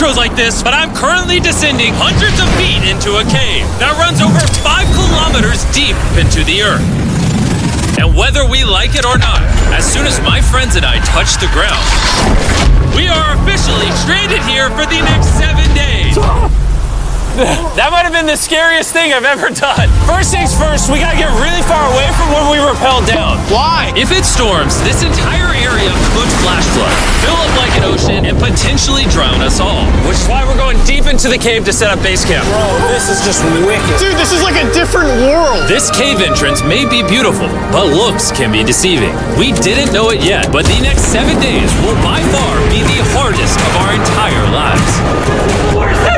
intros like this, but I'm currently descending hundreds of feet into a cave that runs over 5 kilometers deep into the earth. And whether we like it or not, as soon as my friends and I touch the ground, we are officially stranded here for the next 7 days. That might have been the scariest thing I've ever done. First things first, we gotta get really far away from where we rappelled down. Why? If it storms, this entire area could flash flood, fill up like an ocean, and potentially drown us all. Which is why we're going deep into the cave to set up base camp. Bro, this is just wicked. Dude, this is like a different world. This cave entrance may be beautiful, but looks can be deceiving. We didn't know it yet, but the next 7 days will by far be the hardest of our entire lives. Where's the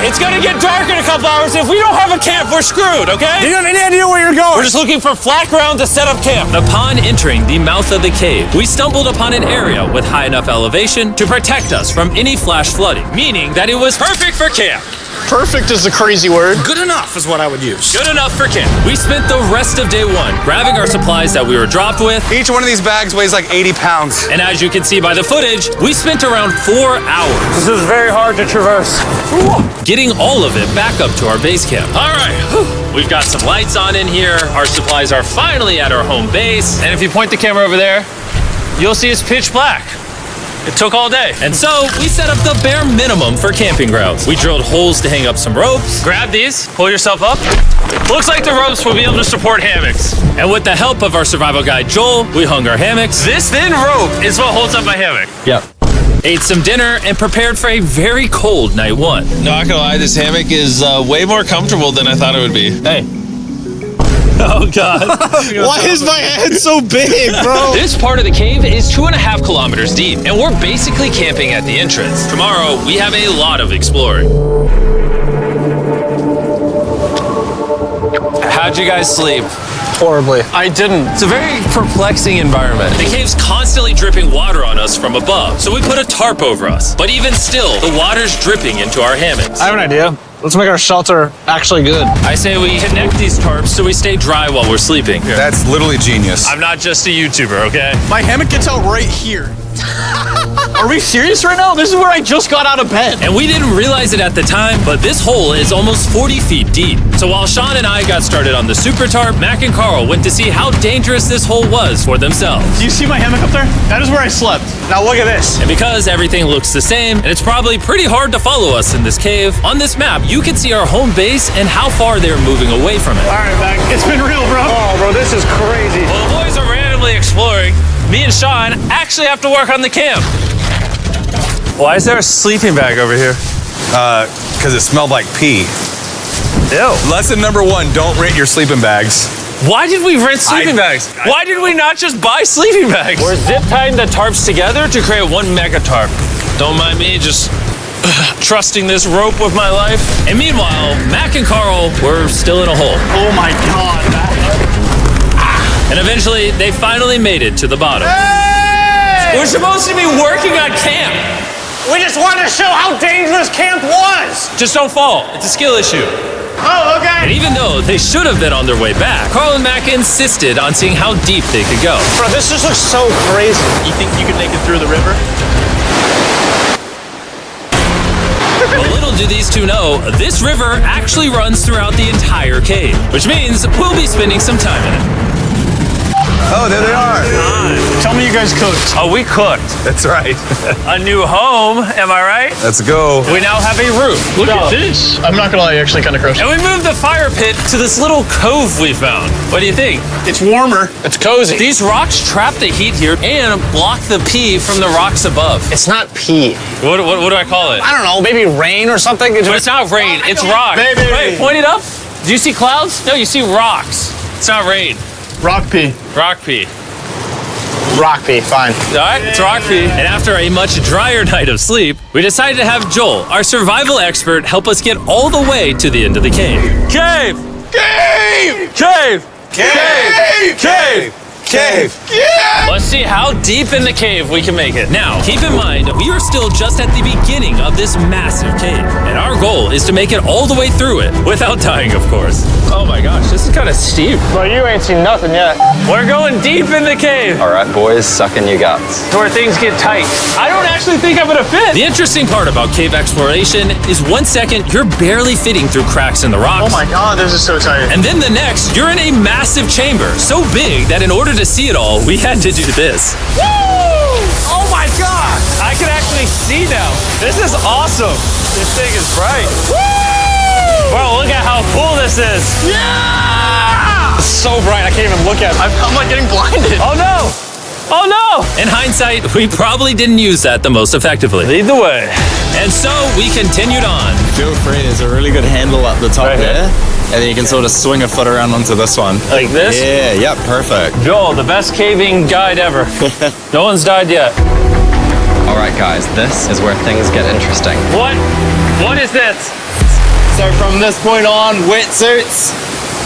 It's gonna get dark in a couple hours. If we don't have a camp, we're screwed, okay? Do you have any idea where you're going? We're just looking for flat ground to set up camp. Upon entering the mouth of the cave, we stumbled upon an area with high enough elevation to protect us from any flash flooding, meaning that it was perfect for camp. Perfect is the crazy word. Good enough is what I would use. Good enough for camp. We spent the rest of day one grabbing our supplies that we were dropped with. Each one of these bags weighs like 80 pounds. And as you can see by the footage, we spent around 4 hours. This is very hard to traverse. Getting all of it back up to our base camp. All right, we've got some lights on in here. Our supplies are finally at our home base. And if you point the camera over there, you'll see it's pitch black. It took all day. And so we set up the bare minimum for camping grounds. We drilled holes to hang up some ropes. Grab these, pull yourself up. Looks like the ropes will be able to support hammocks. And with the help of our survival guide, Joel, we hung our hammocks. This thin rope is what holds up my hammock. Yep. Ate some dinner and prepared for a very cold night one. Not gonna lie, this hammock is way more comfortable than I thought it would be. Hey. Oh, God. Why is my head so big, bro? This part of the cave is 2.5 kilometers deep, and we're basically camping at the entrance. Tomorrow, we have a lot of exploring. How'd you guys sleep? Horribly. I didn't. It's a very perplexing environment. The cave's constantly dripping water on us from above, so we put a tarp over us. But even still, the water's dripping into our hammocks. I have an idea. Let's make our shelter actually good. I say we connect these tarps so we stay dry while we're sleeping. That's literally genius. I'm not just a YouTuber, okay? My hammock gets out right here. Are we serious right now? This is where I just got out of bed. And we didn't realize it at the time, but this hole is almost 40 feet deep. So while Sean and I got started on the super tarp, Mac and Carl went to see how dangerous this hole was for themselves. Do you see my hammock up there? That is where I slept. Now look at this. And because everything looks the same, and it's probably pretty hard to follow us in this cave, on this map, you can see our home base and how far they're moving away from it. All right, Mac. It's been real, bro. Oh, bro, this is crazy. Well, the boys are randomly exploring. Me and Sean actually have to work on the camp. Why is there a sleeping bag over here? Because it smelled like pee. Ew. Lesson number 1, don't rent your sleeping bags. Why did we rent sleeping bags? Why did we not just buy sleeping bags? We're zip tying the tarps together to create one mega tarp. Don't mind me just trusting this rope with my life. And meanwhile, Mac and Carl were still in a hole. Oh my God, Mac. And eventually, they finally made it to the bottom. Hey! We're supposed to be working on camp. We just wanted to show how dangerous camp was. Just don't fall. It's a skill issue. Oh, okay. And even though they should have been on their way back, Carl and Mac insisted on seeing how deep they could go. Bro, this just looks so crazy. You think you could make it through the river? But little do these two know, this river actually runs throughout the entire cave, which means we'll be spending some time in it. Oh, there they are. Tell me you guys cooked. Oh, we cooked. That's right. A new home, am I right? Let's go. We now have a roof. Look at this. I'm not gonna lie, you're actually kind of gross. And we moved the fire pit to this little cove we found. What do you think? It's warmer. It's cozy. These rocks trap the heat here and block the pee from the rocks above. It's not pee. What do I call it? I don't know, maybe rain or something. But it's not rain, it's rock. Baby. Wait, point it up. Do you see clouds? No, you see rocks. It's not rain. Rock pee. Rock pee. Rock pee, fine. All right, it's rock pee. And after a much drier night of sleep, we decided to have Joel, our survival expert, help us get all the way to the end of the cave. Cave! Cave! Cave! Cave! Cave! Cave! Let's see how deep in the cave we can make it. Now, keep in mind, we are still just at the beginning of this massive cave, and our goal is to make it all the way through it, without dying, of course. Oh my gosh, this is kind of steep. Well, you ain't seen nothing yet. We're going deep in the cave. All right, boys, suck in your guts. To where things get tight. I don't actually think I'm gonna fit. The interesting part about cave exploration is 1 second, you're barely fitting through cracks in the rocks. Oh my God, this is so tight. And then the next, you're in a massive chamber, so big that in order to see it all, we had to do this. Woo! Oh my God! I can actually see now. This is awesome. This thing is bright. Woo! Bro, look at how cool this is. Yeah! It's so bright, I can't even look at it. I'm like getting blinded. Oh no! Oh no! In hindsight, we probably didn't use that the most effectively. Lead the way. And so we continued on. Feel free, there's a really good handle up the top Right there. And then you can sort of swing a foot around onto this one. Like this? Yeah, yep, perfect. Joel, the best caving guide ever. No one's died yet. All right, guys, this is where things get interesting. What? What is this? So from this point on, wetsuits,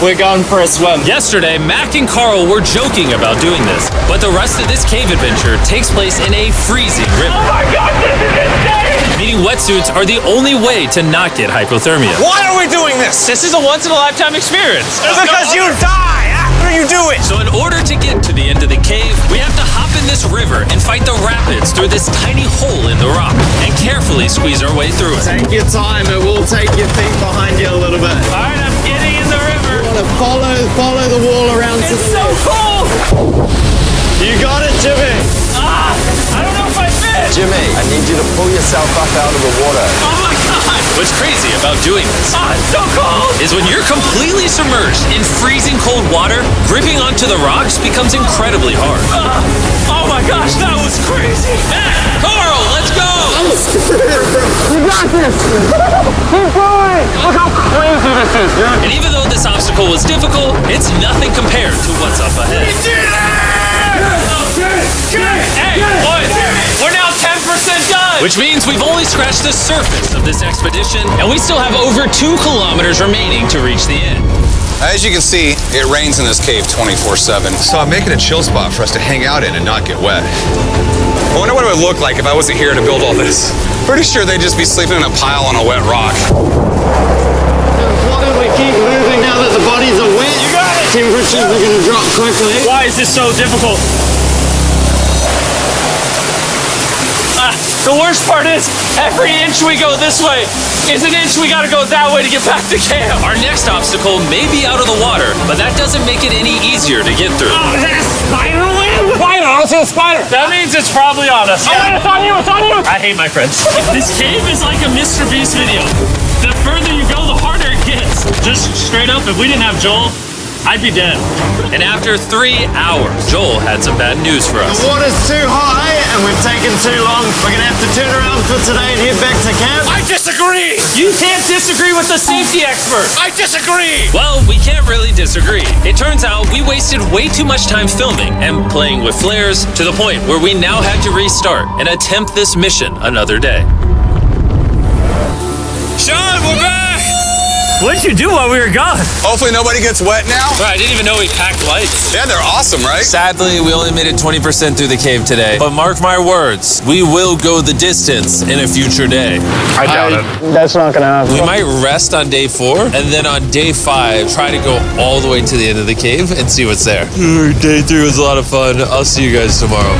we're going for a swim. Yesterday, Mac and Carl were joking about doing this, but the rest of this cave adventure takes place in a freezing river. Oh my God, this is insane! Meaning wetsuits are the only way to not get hypothermia. Why are we doing this? This is a once-in-a-lifetime experience. Because you die after you do it. So in order to get to the end of the cave, we have to hop in this river and fight the rapids through this tiny hole in the rock and carefully squeeze our way through it. Take your time, it will take your feet behind you a little bit. All right, I'm getting in the river. Follow the wall around to It's the so left. cold. You got it, Jimmy. Ah, I don't know if I fit. Jimmy, I need you to pull yourself up out of the water. Oh my God. What's crazy about doing this It's so cold. is when you're completely submerged in freezing cold water, gripping onto the rocks becomes incredibly hard. Oh my gosh, that was crazy. Carl, let's go. You got this. Keep going. Look how crazy this is, dude. And even though this obstacle was difficult, it's nothing compared to what's up ahead. Hey, boys, we're now 10% done. Which means we've only scratched the surface of this expedition, and we still have over 2 kilometers remaining to reach the end. As you can see, it rains in this cave 24/7. So I'm making a chill spot for us to hang out in and not get wet. I wonder what it would look like if I wasn't here to build all this. Pretty sure they'd just be sleeping in a pile on a wet rock. Why don't we keep moving now that the bodies are wet? You got it. Temperatures are going to drop quickly. Why is this so difficult? The worst part is, every inch we go this way is an inch we gotta go that way to get back to camp. Our next obstacle may be out of the water, but that doesn't make it any easier to get through. Oh, is that a spider web? Spider, I don't see a spider. That means it's probably on us. Oh, it's on you, it's on you. I hate my friends. This cave is like a Mr. Beast video. The further you go, the harder it gets. Just straight up, if we didn't have Joel, I'd be dead. And after 3 hours, Joel had some bad news for us. The water's too high and we've taken too long. We're going to have to turn around for today and head back to camp. I disagree. You can't disagree with the safety expert. I disagree. Well, we can't really disagree. It turns out we wasted way too much time filming and playing with flares to the point where we now had to restart and attempt this mission another day. Sean, we're back. What did you do while we were gone? Hopefully nobody gets wet now. Bro, I didn't even know we packed lights. Yeah, they're awesome, right? Sadly, we only made it 20% through the cave today. But mark my words, we will go the distance in a future day. I doubt it. That's not gonna happen. We might rest on day 4, and then on day 5, try to go all the way to the end of the cave and see what's there. Day 3 was a lot of fun. I'll see you guys tomorrow.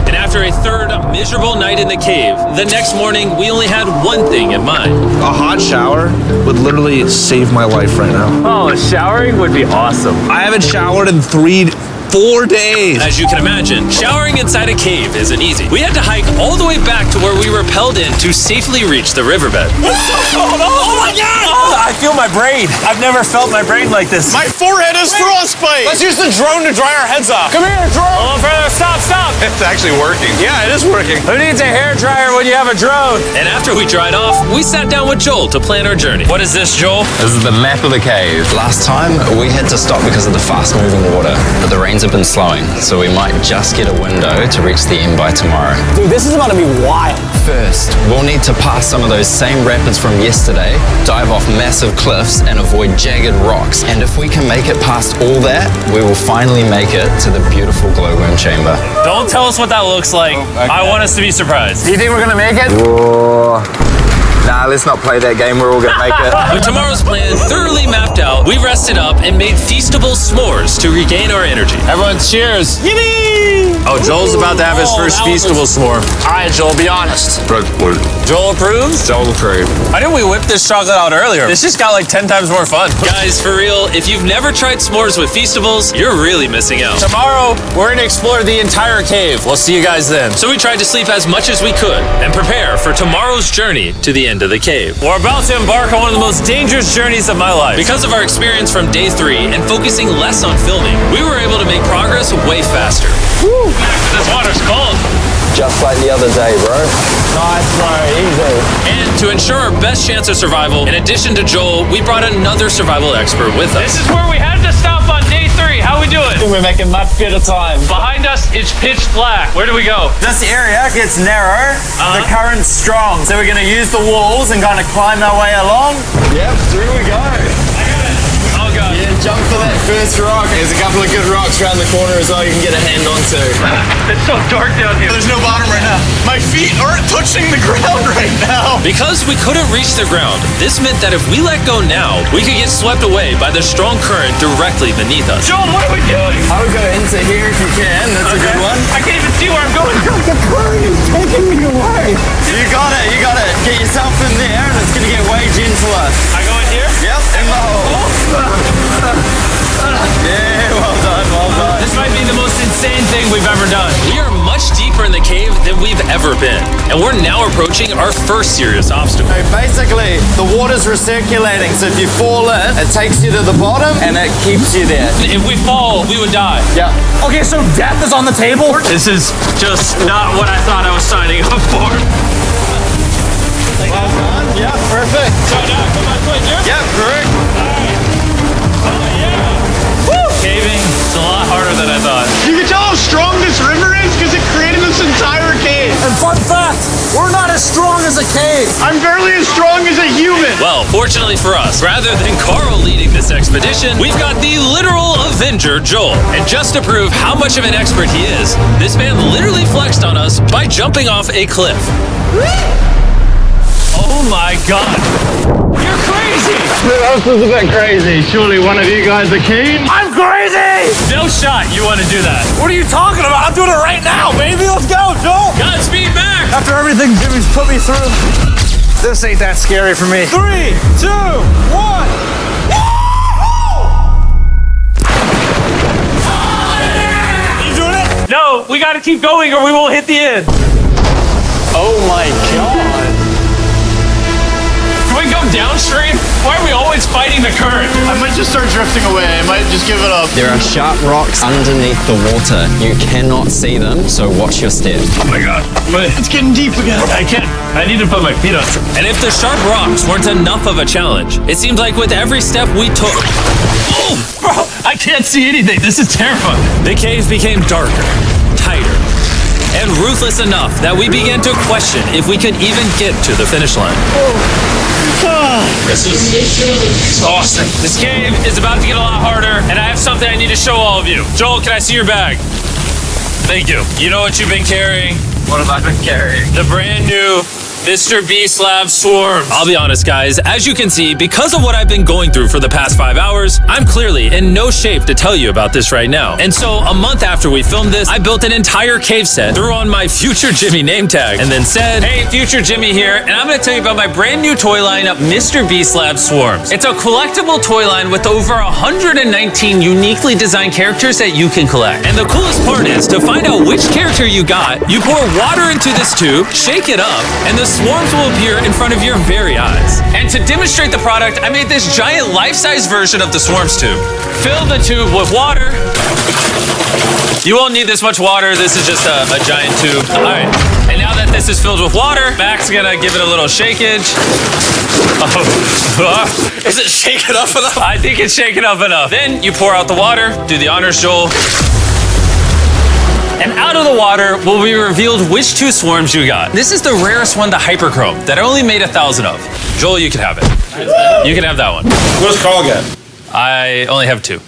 And after a third miserable night in the cave, the next morning we only had one thing in mind. A hot shower would literally save my life right now. Oh, showering would be awesome. I haven't showered in 4 days. As you can imagine, showering inside a cave isn't easy. We had to hike all the way back to where we rappelled in to safely reach the riverbed. Oh my God! I feel my brain. I've never felt my brain like this. My forehead is frostbite. Let's use the drone to dry our heads off. Come here, drone. A little further. Stop. It's actually working. Yeah, it is working. Who needs a hairdryer when you have a drone? And after we dried off, we sat down with Joel to plan our journey. What is this, Joel? This is the map of the cave. Last time, we had to stop because of the fast-moving water, but the rains have been slowing, so we might just get a window to reach the end by tomorrow. Dude, this is about to be wild. First, we'll need to pass some of those same rapids from yesterday, dive off massive cliffs, and avoid jagged rocks. And if we can make it past all that, we will finally make it to the beautiful glowworm chamber. Don't tell us what that looks like. I want us to be surprised. Do you think we're gonna make it? Nah, let's not play that game. We're all gonna make it. With tomorrow's plan thoroughly mapped out, we rested up and made feastable s'mores to regain our energy. Everyone, cheers. Yippee! Oh, Joel's about to have his first feastable s'more. All right, Joel, be honest. Joel approves? Joel approved. Why didn't we whip this chocolate out earlier? This just got like 10 times more fun. Guys, for real, if you've never tried s'mores with feastables, you're really missing out. Tomorrow, we're gonna explore the entire cave. We'll see you guys then. So we tried to sleep as much as we could and prepare for tomorrow's journey to the end of the cave. We're about to embark on one of the most dangerous journeys of my life. Because of our experience from day 3 and focusing less on filming, we were able to make progress way faster. Woo! This water's cold. Just like the other day, bro. Nice, bro, easy. And to ensure our best chance of survival, in addition to Joel, we brought another survival expert with us. This is where we had to stop on day 3. How we doing? We're making much better time. Behind us, it's pitch black. Where do we go? This area gets narrow, the current's strong, so we're gonna use the walls and kind of climb our way along. Yep, through we go. Oh god. Yeah, jump for that first rock. There's a couple of good rocks around the corner as well you can get a hand onto. It's so dark down here. There's no bottom right now. My feet aren't touching the ground right now. Because we couldn't reach the ground, this meant that if we let go now, we could get swept away by the strong current directly beneath us. Joel, what are we doing? I'll go into here if you can. That's a good one. I can't even see where I'm going. The current is taking me away. You got it, you got it. Get yourself in there and it's gonna get way gentler. I go in here? Yep, in the hole. Yeah, well done, well done. This might be the most insane thing we've ever done. We are much deeper in the cave than we've ever been, and we're now approaching our first serious obstacle. So basically, the water's recirculating, so if you fall in, it takes you to the bottom and it keeps you there. If we fall, we would die. Yeah. Okay, so death is on the table? This is just not what I thought I was signing up for. Well done. Yeah, perfect. So now I put my foot here? Yeah, correct. Caving is a lot harder than I thought. You can tell how strong this river is because it created this entire cave. And fun fact, we're not as strong as a cave. I'm barely as strong as a human. Well, fortunately for us, rather than Carl leading this expedition, we've got the literal Avenger, Joel. And just to prove how much of an expert he is, this man literally flexed on us by jumping off a cliff. Oh my god. You're crazy. This is a bit crazy. Surely one of you guys are keen? I'm crazy. No shot you want to do that. What are you talking about? I'm doing it right now, baby. Let's go, Joel. Godspeed, Mac! After everything Jimmy's put me through, this ain't that scary for me. 3, 2, 1. You doing it? No, we gotta keep going or we won't hit the end. Oh my god. Can we go downstream? Why are we always fighting the current? I might just start drifting away. I might just give it up. There are sharp rocks underneath the water. You cannot see them, so watch your step. Oh my god. It's getting deep again. I can't. I need to put my feet on. And if the sharp rocks weren't enough of a challenge, it seems like with every step we took... Oh, bro, I can't see anything. This is terrifying. The cave became darker, tighter, and ruthless enough that we began to question if we could even get to the finish line. This is exhausting. This cave is about to get a lot harder, and I have something I need to show all of you. Joel, can I see your bag? Thank you. You know what you've been carrying? What have I been carrying? The brand new Mr. Beast Lab swarms. I'll be honest, guys, as you can see, because of what I've been going through for the past 5 hours, I'm clearly in no shape to tell you about this right now. And so, a month after we filmed this, I built an entire cave set, threw on my Future Jimmy name tag, and then said, hey, Future Jimmy here, and I'm gonna tell you about my brand new toy line of Mr. Beast Lab Swarms. It's a collectible toy line with over 119 uniquely designed characters that you can collect. And the coolest part is, to find out which character you got, you pour water into this tube, shake it up, and the swarms will appear in front of your very eyes. And to demonstrate the product, I made this giant life-size version of the swarms tube. Fill the tube with water. You won't need this much water. This is just a giant tube. All right. And now that this is filled with water, Mac's gonna give it a little shakeage. Oh. Is it shaken up enough? I think it's shaken up enough. Then you pour out the water. Do the honors, Joel. And out of the water will be revealed which 2 swarms you got. This is the rarest one, the hyperchrome, that I only made 1,000 of. Joel, you can have it. You can have that one. What's Carl get? I only have 2.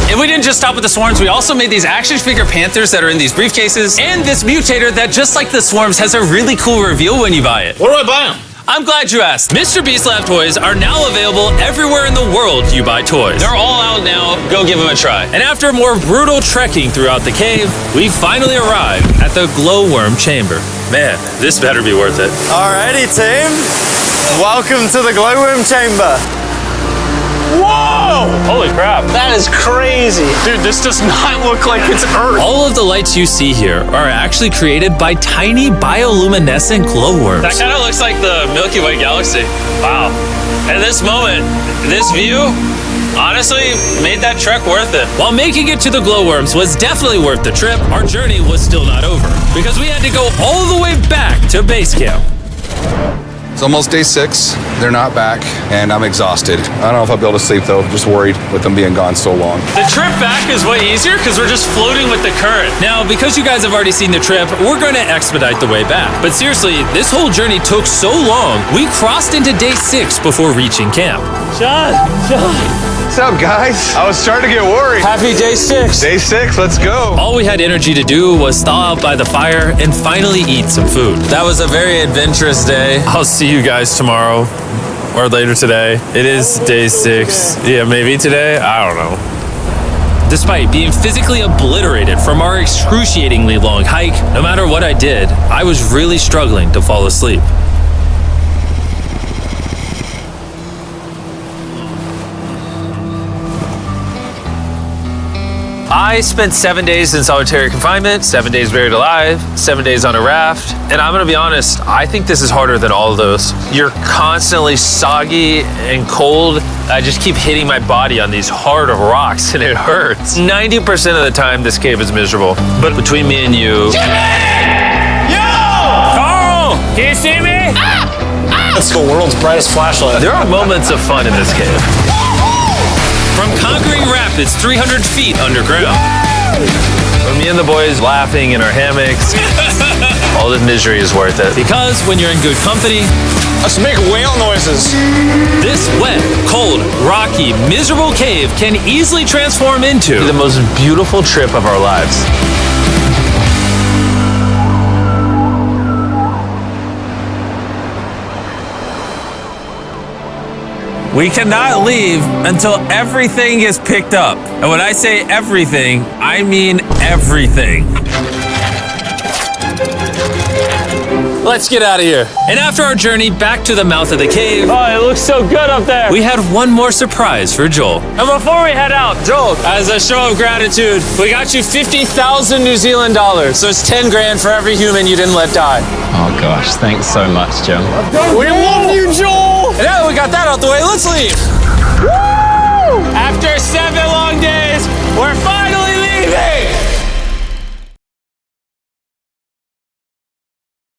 And we didn't just stop with the swarms, we also made these action figure panthers that are in these briefcases, and this mutator that, just like the swarms, has a really cool reveal when you buy it. Where do I buy them? I'm glad you asked. Mr. Beast Lab toys are now available everywhere in the world you buy toys. They're all out now, go give them a try. And after more brutal trekking throughout the cave, we finally arrived at the glowworm chamber. Man, this better be worth it. Alrighty, team. Welcome to the glowworm chamber. Whoa! Holy crap. That is crazy. Dude, this does not look like it's Earth. All of the lights you see here are actually created by tiny bioluminescent glowworms. That kind of looks like the Milky Way galaxy. Wow. At this moment, this view honestly made that trek worth it. While making it to the glowworms was definitely worth the trip, our journey was still not over because we had to go all the way back to base camp. It's almost day 6. They're not back, and I'm exhausted. I don't know if I'll be able to sleep, though. Just worried with them being gone so long. The trip back is way easier because we're just floating with the current. Now, because you guys have already seen the trip, we're going to expedite the way back. But seriously, this whole journey took so long, we crossed into day 6 before reaching camp. John. What's up, guys? I was starting to get worried. Happy day 6. Day 6, let's go. All we had energy to do was thaw out by the fire and finally eat some food. That was a very adventurous day. I'll see you guys tomorrow or later today. It is day 6. Yeah, maybe today. I don't know. Despite being physically obliterated from our excruciatingly long hike, no matter what I did, I was really struggling to fall asleep. I spent 7 days in solitary confinement, 7 days buried alive, 7 days on a raft, and I'm gonna be honest, I think this is harder than all of those. You're constantly soggy and cold. I just keep hitting my body on these hard rocks and it hurts. 90% of the time, this cave is miserable. But between me and you... Jimmy! Yo! Carl! Can you see me? That's the world's brightest flashlight. There are moments of fun in this cave. From conquering rapids 300 feet underground. From me and the boys laughing in our hammocks. All the misery is worth it. Because when you're in good company, Let's make whale noises. this wet, cold, rocky, miserable cave can easily transform into the most beautiful trip of our lives. We cannot leave until everything is picked up. And when I say everything, I mean everything. Let's get out of here. And after our journey back to the mouth of the cave, Oh, it looks so good up there. we had one more surprise for Joel. And before we head out, Joel, As a show of gratitude, we got you 50,000 New Zealand dollars. So it's 10 grand for every human you didn't let die. Oh gosh, thanks so much, Jim. we love you, Joel. And now that we got that out the way, let's leave. Woo! After 7 long days, we're finally leaving.